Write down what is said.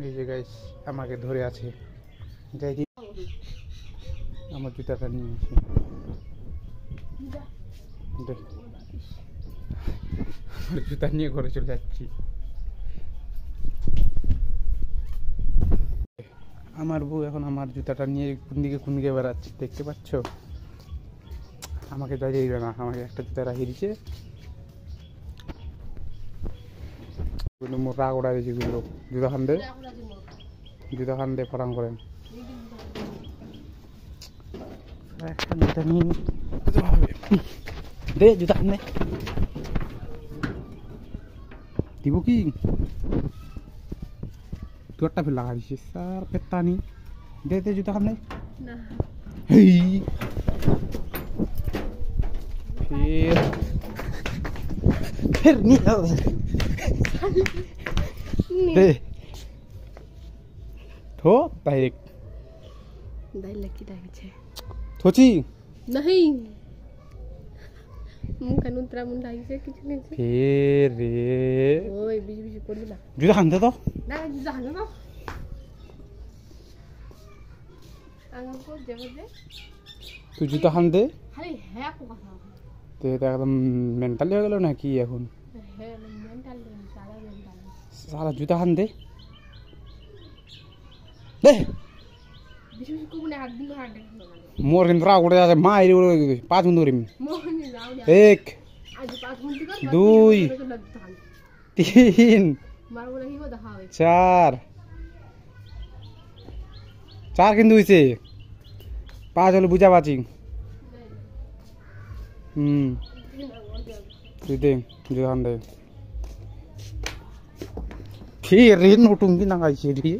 এই যে গাইস আমাকে ধরে আছে, যাই দি আমার জুতাটা নিয়ে আসি। আমার জুতা নিয়ে ঘরে চলে যাচ্ছি। আমার বউ এখন আমার জুতাটা নিয়ে কোন দিকে বেড়াচ্ছে দেখতে পাচ্ছ। আমাকে দাঁড়িয়ে দিবে না, আমাকে একটা জুতা রাখিয়ে দিচ্ছে। মোর রাগ ওড়া দিয়েছি গুলো, জুতা খান দে ফরাং করেন একটা জুতা নিয়ে দে, জুতা খান দে দিব কি তুই একটা ফের লাগা দিছিস স্যার পেত্তানি। দে দে জুতা খান দে ফের নিয়ে दे थो डायरेक्ट की डायरेक्ट है थोची नहीं मुंह उतरा मुंडा से कुछ नहीं फिर रे ओए बीच बीच बोल ना जुदा खान दे तो ना जुदा खान दो आंगन को जब दे तू जुदा खान दे अरे है को कथा ते एकदम मेंटल हो गेलो ना की এখন है मेंटल सारा मेंटल सारा जुदा खान दे दे बीच बीच को ने हाथ दिन हाथ दे मोर दिन राग उड़े जाए मारी उड़े 5 मिनट रिम मोर नहीं जाओ एक आज 5 मिनट कर 2 3 मारो नहीं वो दहावे 4 কিন্তু হইছে 5 হলো বুঝা পাচ্ছি। তুই দে जुदा खान दे फिर रे नोटुंगी ना गाइছে रे